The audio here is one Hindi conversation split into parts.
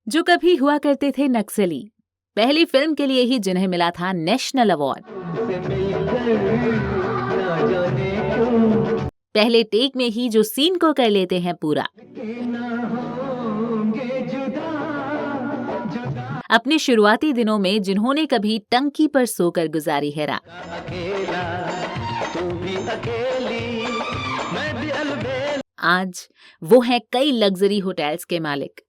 जो कभी हुआ करते थे नक्सली, पहली फिल्म के लिए ही जिन्हें मिला था नेशनल अवार्ड। पहले टेक में ही जो सीन को कर लेते हैं पूरा। अपने शुरुआती दिनों में जिन्होंने कभी टंकी पर सोकर गुजारी है रात, आज वो हैं कई लग्जरी होटल्स के मालिक।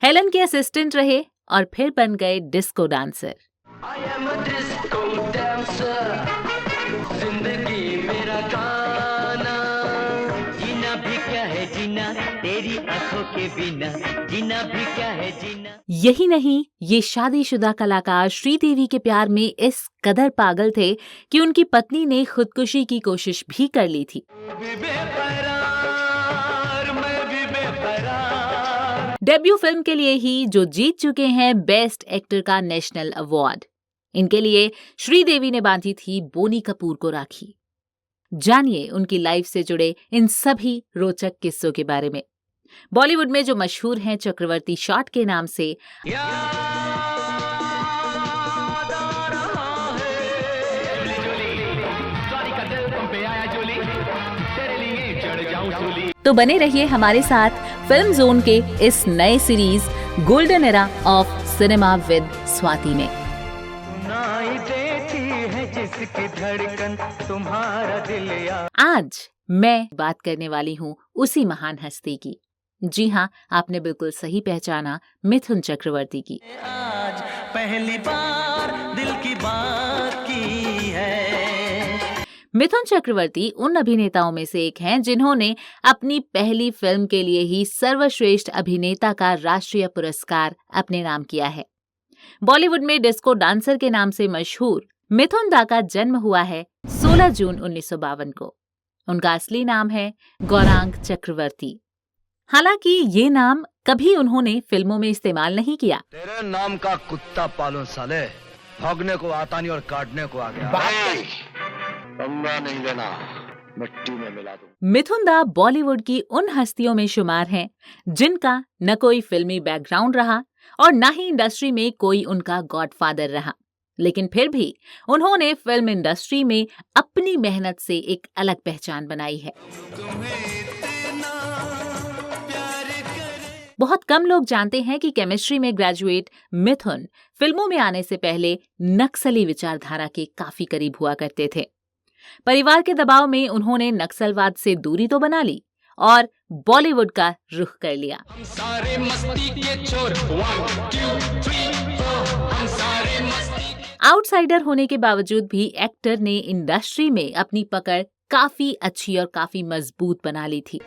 हेलन के असिस्टेंट रहे और फिर बन गए डिस्को डांसर। जिंदगी मेरा गाना, जीना भी क्या है जीना, तेरी आंखों के बिना, जीना भी क्या है जीना। यही नहीं, ये शादीशुदा कलाकार श्रीदेवी के प्यार में इस कदर पागल थे कि उनकी पत्नी ने खुदकुशी की कोशिश भी कर ली थी। डेब्यू फिल्म के लिए ही जो जीत चुके हैं बेस्ट एक्टर का नेशनल अवार्ड, इनके लिए श्रीदेवी ने बांधी थी बोनी कपूर को राखी। जानिए उनकी लाइफ से जुड़े इन सभी रोचक किस्सों के बारे में। बॉलीवुड में जो मशहूर हैं चक्रवर्ती शॉट के नाम से, तो बने रहिए हमारे साथ फिल्म जोन के इस नए series golden era of cinema with Swati में। आज मैं बात करने वाली हूँ उसी महान हस्ती की। जी हाँ, आपने बिल्कुल सही पहचाना, मिथुन चक्रवर्ती की। आज पहली बार दिल की बात की है। मिथुन चक्रवर्ती उन अभिनेताओं में से एक हैं जिन्होंने अपनी पहली फिल्म के लिए ही सर्वश्रेष्ठ अभिनेता का राष्ट्रीय पुरस्कार अपने नाम किया है। बॉलीवुड में डिस्को डांसर के नाम से मशहूर मिथुन दा का जन्म हुआ है 16 जून 1952 को। उनका असली नाम है गौरांग चक्रवर्ती। हालांकि ये नाम कभी उन्होंने फिल्मों में इस्तेमाल नहीं किया। तेरे नाम का कुत्ता पालो साले, भौंकने को आता नहीं और काटने को आ गया। पंगा नहीं लेना, मिट्टी में मिला दूं। मिथुन दा बॉलीवुड की उन हस्तियों में शुमार हैं जिनका न कोई फिल्मी बैकग्राउंड रहा और न ही इंडस्ट्री में कोई उनका गॉडफादर रहा, लेकिन फिर भी उन्होंने फिल्म इंडस्ट्री में अपनी मेहनत से एक अलग पहचान बनाई है। बहुत कम लोग जानते हैं कि केमिस्ट्री में ग्रेजुएट मिथुन फिल्मों में आने से पहले नक्सली विचारधारा के काफी करीब हुआ करते थे। परिवार के दबाव में उन्होंने नक्सलवाद से दूरी तो बना ली और बॉलीवुड का रुख कर लिया। हम सारे मस्ती के चोर, 1, 2, 3, 4, हम सारे मस्ती। आउटसाइडर होने के बावजूद भी एक्टर ने इंडस्ट्री में अपनी पकड़ काफी अच्छी और काफी मजबूत बना ली थी।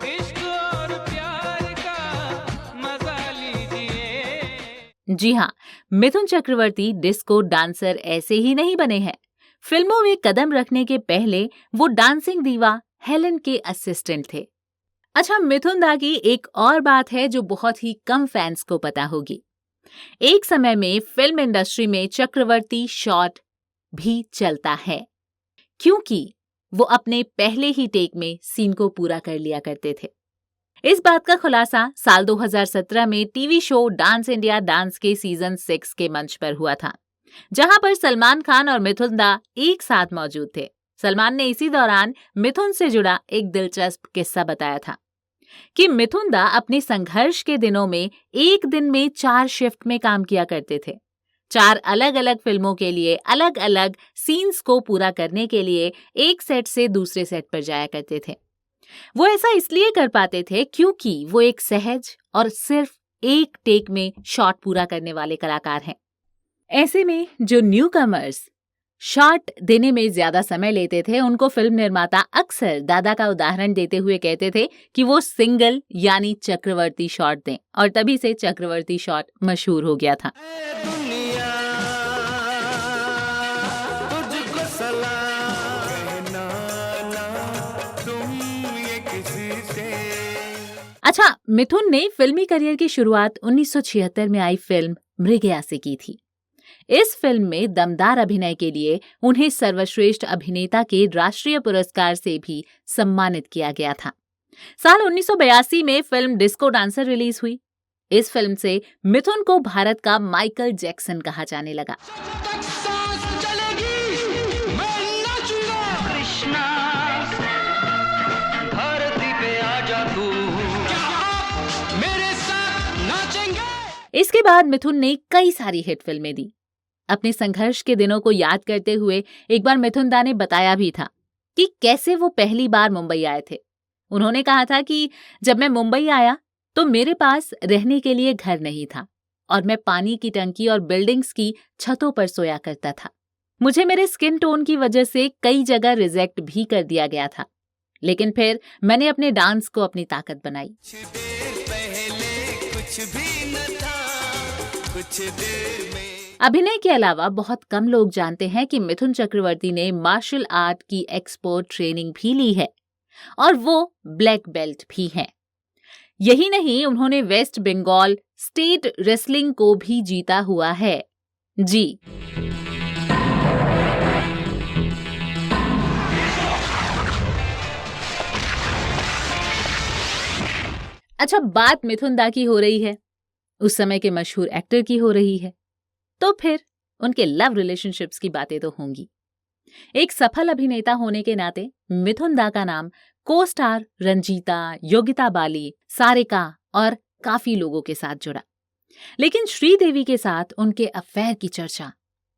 जी हाँ, मिथुन चक्रवर्ती डिस्को डांसर ऐसे ही नहीं बने हैं। फिल्मों में कदम रखने के पहले वो डांसिंग दीवा हेलन के असिस्टेंट थे। अच्छा, मिथुन दा की एक और बात है जो बहुत ही कम फैंस को पता होगी। एक समय में फिल्म इंडस्ट्री में चक्रवर्ती शॉट भी चलता है, क्योंकि वो अपने पहले ही टेक में सीन को पूरा कर लिया करते थे। इस बात का खुलासा साल 2017 में TV show dance India dance के सीजन 6 के मंच पर हुआ था, जहां पर सलमान खान और मिथुन दा एक साथ मौजूद थे। सलमान ने इसी दौरान मिथुन से जुड़ा एक दिलचस्प किस्सा बताया था कि मिथुन दा अपने संघर्ष के दिनों में एक दिन में 4 शिफ्ट में काम किया करते थे। 4 अलग अलग फिल्मों के लिए अलग अलग सीन्स को पूरा करने के लिए एक सेट से दूसरे सेट पर जाया करते थे। वो ऐसा इसलिए कर पाते थे क्योंकि वो एक सहज और सिर्फ एक टेक में शॉट पूरा करने वाले कलाकार हैं। ऐसे में जो न्यू कमर्स शॉट देने में ज्यादा समय लेते थे, उनको फिल्म निर्माता अक्सर दादा का उदाहरण देते हुए कहते थे कि वो सिंगल यानी चक्रवर्ती शॉट दें, और तभी से चक्रवर्ती शॉट मशहूर हो गया था। अच्छा, मिथुन ने फिल्मी करियर की शुरुआत 1976 में आई फिल्म मृगया से की थी। इस फिल्म में दमदार अभिनय के लिए उन्हें सर्वश्रेष्ठ अभिनेता के राष्ट्रीय पुरस्कार से भी सम्मानित किया गया था। साल 1982 में फिल्म डिस्को डांसर रिलीज हुई। इस फिल्म से मिथुन को भारत का माइकल जैक्सन कहा जाने लगा। इसके बाद मिथुन ने कई सारी हिट फिल्में दी। अपने संघर्ष के दिनों को याद करते हुए एक बार मिथुन दा ने बताया भी था कि कैसे वो पहली बार मुंबई आए थे। उन्होंने कहा था कि जब मैं मुंबई आया तो मेरे पास रहने के लिए घर नहीं था और मैं पानी की टंकी और बिल्डिंग्स की छतों पर सोया करता था। मुझे मेरे स्किन टोन की वजह से कई जगह रिजेक्ट भी कर दिया गया था, लेकिन फिर मैंने अपने डांस को अपनी ताकत बनाई। अभिनय के अलावा बहुत कम लोग जानते हैं कि मिथुन चक्रवर्ती ने मार्शल आर्ट की एक्सपर्ट ट्रेनिंग भी ली है और वो ब्लैक बेल्ट भी हैं। यही नहीं, उन्होंने वेस्ट बंगाल स्टेट रेसलिंग को भी जीता हुआ है। जी अच्छा, बात मिथुन दा की हो रही है, उस समय के मशहूर एक्टर की हो रही है, तो फिर उनके लव रिलेशनशिप्स की बातें तो होंगी। एक सफल अभिनेता होने के नाते मिथुन दा का नाम को स्टार रंजीता, योगिता बाली, सारिका और काफी लोगों के साथ जुड़ा। लेकिन श्रीदेवी के साथ उनके अफेयर की चर्चा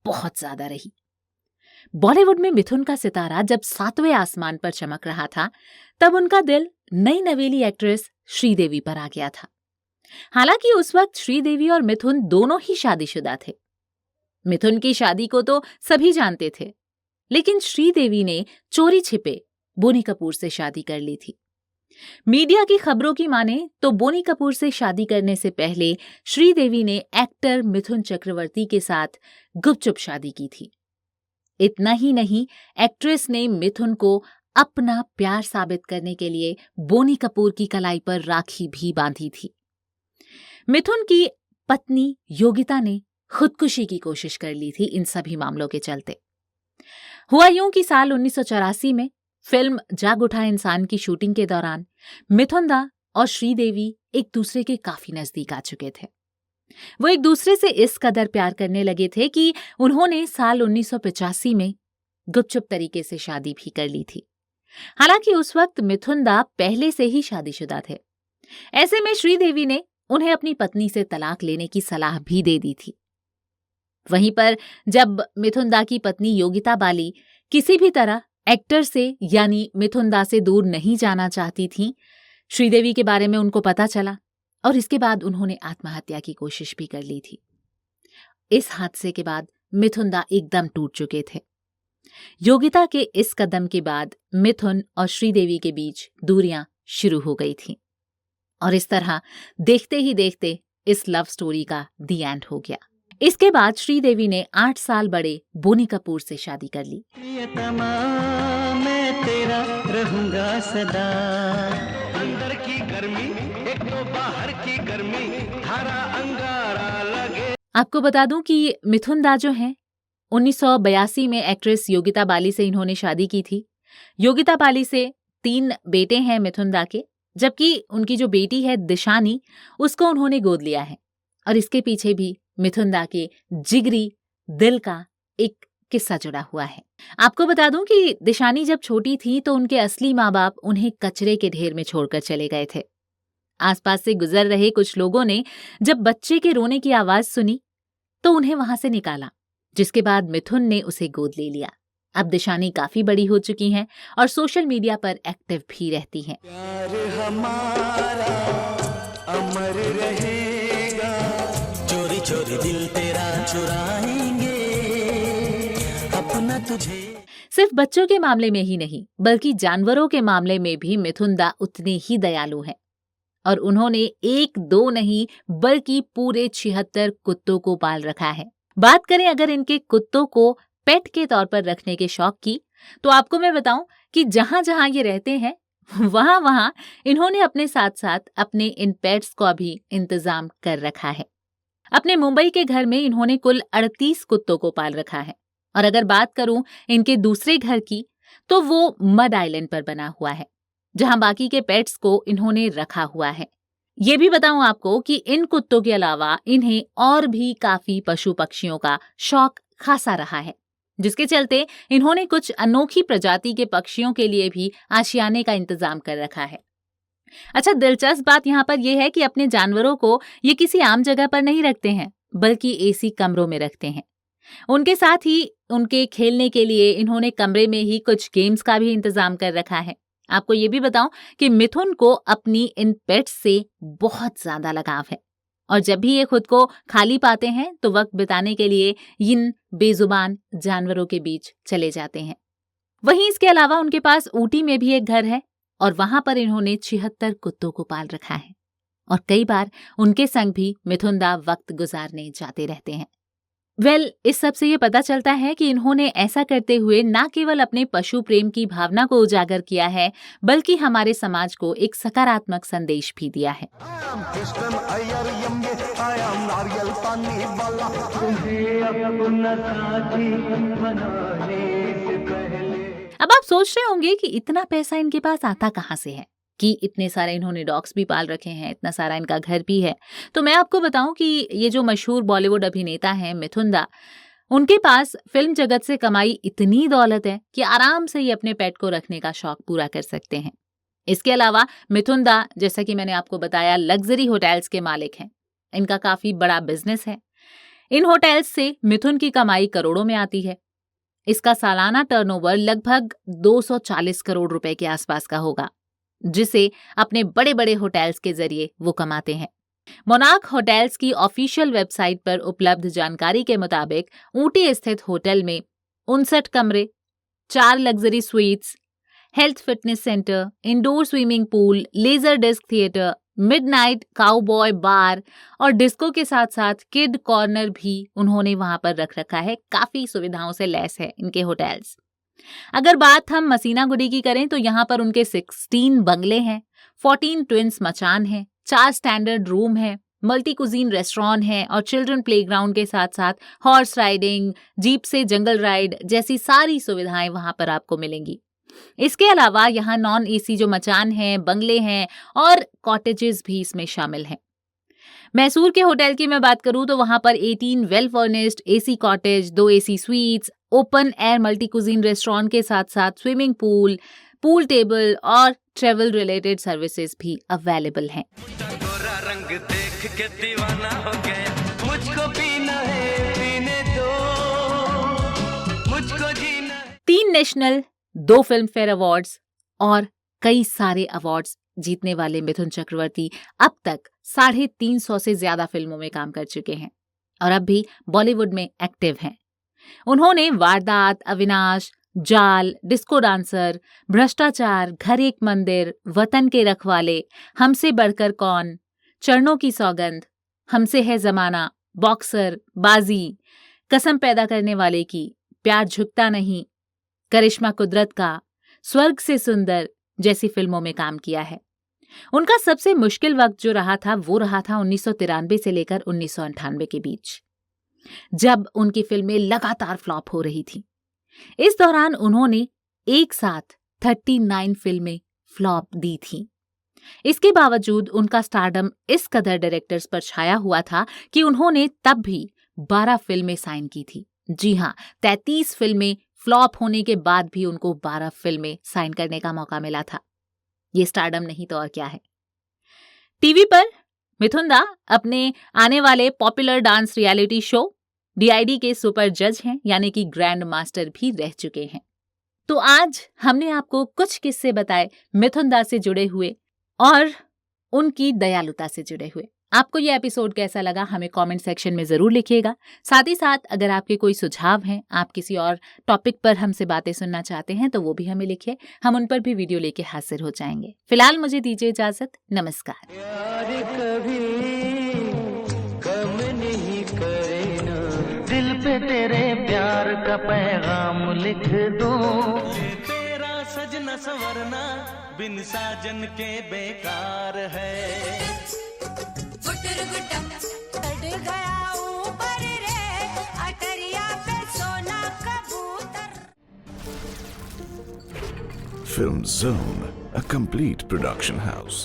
बहुत ज्यादा रही। बॉलीवुड में मिथुन का सितारा जब 7वें आसमान पर चमक रहा था, तब उनका दिल नई नवेली एक्ट्रेस श्रीदेवी पर आ गया था। हालांकि उस वक्त श्रीदेवी और मिथुन दोनों ही शादीशुदा थे। मिथुन की शादी को तो सभी जानते थे, लेकिन श्रीदेवी ने चोरी छिपे बोनी कपूर से शादी कर ली थी। मीडिया की खबरों की माने तो बोनी कपूर से शादी करने से पहले श्रीदेवी ने एक्टर मिथुन चक्रवर्ती के साथ गुपचुप शादी की थी। इतना ही नहीं, एक्ट्रेस ने मिथुन को अपना प्यार साबित करने के लिए बोनी कपूर की कलाई पर राखी भी बांधी थी। मिथुन की पत्नी योगिता ने खुदकुशी की कोशिश कर ली थी इन सभी मामलों के चलते। हुआ यूं कि साल 1984 में फिल्म जाग उठा इंसान की शूटिंग के दौरान मिथुन दा और श्रीदेवी एक दूसरे के काफी नजदीक आ चुके थे। वो एक दूसरे से इस कदर प्यार करने लगे थे कि उन्होंने साल 1985 में गुपचुप तरीके से शादी भी कर ली थी। हालांकि उस वक्त मिथुन दा पहले से ही शादीशुदा थे। ऐसे में श्रीदेवी ने उन्हें अपनी पत्नी से तलाक लेने की सलाह भी दे दी थी। वहीं पर जब मिथुन दा की पत्नी योगिता बाली किसी भी तरह एक्टर से यानी मिथुन दा से दूर नहीं जाना चाहती थी, श्रीदेवी के बारे में उनको पता चला और इसके बाद उन्होंने आत्महत्या की कोशिश भी कर ली थी। इस हादसे के बाद मिथुन दा एकदम टूट चुके थे। योगिता के इस कदम के बाद मिथुन और श्रीदेवी के बीच दूरियां शुरू हो गई थीं और इस तरह देखते ही देखते इस लव स्टोरी का दी एंड हो गया। इसके बाद श्रीदेवी ने 8 साल बड़े बोनी कपूर से शादी कर ली। मैं तेरा रहूंगा सदा, अंदर की गर्मी एक तो बाहर की गर्मी, हरा अंगारा लगे। आपको बता दूं कि मिथुन दा जो हैं 1982 में एक्ट्रेस योगिता बाली से इन्होंने शादी की थी। योगिता बाली से 3 बेटे हैं मिथुन दा के, जबकि उनकी जो बेटी है दिशानी, उसको उन्होंने गोद लिया है। और इसके पीछे भी मिथुन दा के जिगरी दिल का एक किस्सा जुड़ा हुआ है। आपको बता दूं कि दिशानी जब छोटी थी तो उनके असली माँ बाप उन्हें कचरे के ढेर में छोड़कर चले गए थे। आसपास से गुजर रहे कुछ लोगों ने जब बच्चे के रोने की आवाज सुनी तो उन्हें वहां से निकाला, जिसके बाद मिथुन ने उसे गोद ले लिया। अब दिशानी काफी बड़ी हो चुकी हैं और सोशल मीडिया पर एक्टिव भी रहती हैं। प्यार हमारा अमर रहेगा, चोरी चोरी दिल तेरा चुराएंगे अपना तुझे। सिर्फ बच्चों के मामले में ही नहीं, बल्कि जानवरों के मामले में भी मिथुन दा उतने ही दयालु हैं और उन्होंने 1-2 नहीं बल्कि पूरे 76 कुत्तों को पाल रखा है। बात करें अगर इनके कुत्तों को पेट के तौर पर रखने के शौक की, तो आपको मैं बताऊं कि जहां जहां ये रहते हैं वहां वहां इन्होंने अपने साथ साथ अपने इन पेट्स को भी इंतजाम कर रखा है। अपने मुंबई के घर में इन्होंने कुल 38 कुत्तों को पाल रखा है और अगर बात करूं इनके दूसरे घर की, तो वो मड आइलैंड पर बना हुआ है, जहां बाकी के पेट्स को इन्होंने रखा हुआ है। ये भी बताऊं आपको कि इन कुत्तों के अलावा इन्हें और भी काफी पशु पक्षियों का शौक खासा रहा है, जिसके चलते इन्होंने कुछ अनोखी प्रजाति के पक्षियों के लिए भी आशियाने का इंतजाम कर रखा है। अच्छा, दिलचस्प बात यहाँ पर यह है कि अपने जानवरों को ये किसी आम जगह पर नहीं रखते हैं, बल्कि एसी कमरों में रखते हैं। उनके साथ ही उनके खेलने के लिए इन्होंने कमरे में ही कुछ गेम्स का भी इंतजाम कर रखा है। आपको ये भी बताऊं कि मिथुन को अपनी इन पेट्स से बहुत ज्यादा लगाव है और जब भी ये खुद को खाली पाते हैं तो वक्त बिताने के लिए इन बेजुबान जानवरों के बीच चले जाते हैं। वहीं इसके अलावा उनके पास ऊटी में भी एक घर है और वहां पर इन्होंने 76 कुत्तों को पाल रखा है और कई बार उनके संग भी मिथुनदा वक्त गुजारने जाते रहते हैं। इस सब से ये पता चलता है कि इन्होंने ऐसा करते हुए न केवल अपने पशु प्रेम की भावना को उजागर किया है, बल्कि हमारे समाज को एक सकारात्मक संदेश भी दिया है। अब आप सोच रहे होंगे कि इतना पैसा इनके पास आता कहाँ से है, कि इतने सारे इन्होंने डॉग्स भी पाल रखे हैं, इतना सारा इनका घर भी है। तो मैं आपको बताऊं कि ये जो मशहूर बॉलीवुड अभिनेता हैं मिथुनदा, उनके पास फिल्म जगत से कमाई इतनी दौलत है कि आराम से ये अपने पेट को रखने का शौक पूरा कर सकते हैं। इसके अलावा मिथुनदा, जैसा कि मैंने आपको बताया, लग्जरी होटल्स के मालिक हैं। इनका काफी बड़ा बिजनेस है। इन होटल्स से मिथुन की कमाई करोड़ों में आती है। इसका सालाना टर्नओवर लगभग 240 करोड़ रुपए के आसपास का होगा, जिसे अपने बड़े बड़े होटल्स के जरिए वो कमाते हैं। मोनार्क होटल्स की ऑफिशियल वेबसाइट पर उपलब्ध जानकारी के मुताबिक ऊटी स्थित होटल में 59 कमरे, 4 luxury suites, health fitness centre, indoor swimming pool, laser disc theatre, midnight cowboy bar और डिस्को के साथ साथ किड कॉर्नर भी उन्होंने वहां पर रख रखा है। काफी सुविधाओं से लैस है इनके होटल्स। अगर बात हम मसीनागुडी की करें तो यहाँ पर उनके 16 बंगले हैं, 14 ट्विंस मचान हैं, 4 स्टैंडर्ड रूम हैं, मल्टी कुजीन रेस्टोरेंट है और चिल्ड्रन प्लेग्राउंड के साथ साथ हॉर्स राइडिंग, जीप से जंगल राइड जैसी सारी सुविधाएं वहां पर आपको मिलेंगी। इसके अलावा यहाँ नॉन एसी जो मचान हैं, बंगले हैं और कॉटेजेस भी इसमें शामिल हैं। मैसूर के होटल की मैं बात करूं तो वहां पर 18 well furnished AC cottage, 2 AC sweets, open air multi cuisine restaurant के साथ साथ स्विमिंग पूल, पूल टेबल और ट्रेवल रिलेटेड सर्विसेज भी अवेलेबल हैं। रंग देख के दीवाना हो गया, मुझको पीना है, पीने दो, मुझको जीना। 3 नेशनल, 2 फिल्म फेयर अवार्ड्स और कई सारे अवार्ड्स जीतने वाले मिथुन चक्रवर्ती अब तक 350 से ज्यादा फिल्मों में काम कर चुके हैं और अब भी बॉलीवुड में एक्टिव हैं। उन्होंने वारदात, अविनाश, जाल, डिस्को डांसर, भ्रष्टाचार, घर एक मंदिर, वतन के रखवाले, हमसे बढ़कर कौन, चरणों की सौगंध, हमसे है जमाना, बॉक्सर, बाजी, कसम पैदा करने वाले की, प्यार झुकता नहीं, करिश्मा कुदरत का, स्वर्ग से सुंदर जैसी फिल्मों में काम किया है। उनका सबसे मुश्किल वक्त जो रहा था वो रहा था 1993 से लेकर 1998 के बीच, जब उनकी फिल्में लगातार फ्लॉप हो रही थी। इस दौरान उन्होंने एक साथ 39 फिल्में फ्लॉप दी थी। इसके बावजूद उनका स्टारडम इस कदर डायरेक्टर्स पर छाया हुआ था कि उन्होंने तब भी 12 फिल्में साइन की थी। जी हाँ, 33 फिल्में फ्लॉप होने के बाद भी उनको 12 फिल्में साइन करने का मौका मिला था। ये स्टारडम नहीं तो और क्या है। टीवी पर मिथुनदा अपने आने वाले popular dance reality show DID के सुपर जज हैं, यानी कि ग्रैंड मास्टर भी रह चुके हैं। तो आज हमने आपको कुछ किस्से बताए मिथुनदा से जुड़े हुए और उनकी दयालुता से जुड़े हुए। आपको ये एपिसोड कैसा लगा हमें कमेंट सेक्शन में जरूर लिखिएगा। साथ ही साथ अगर आपके कोई सुझाव हैं, आप किसी और टॉपिक पर हमसे बातें सुनना चाहते हैं तो वो भी हमें लिखिए, हम उन पर भी वीडियो लेके हाजिर हो जाएंगे। फिलहाल मुझे दीजिए इजाजत, नमस्कार। यार कभी कम नहीं करना, दिल पे तेरे प्यार का पैगाम लिख दूं, तेरा सजना संवरना बिन साजन के बेकार है। Film Zone, a complete production house.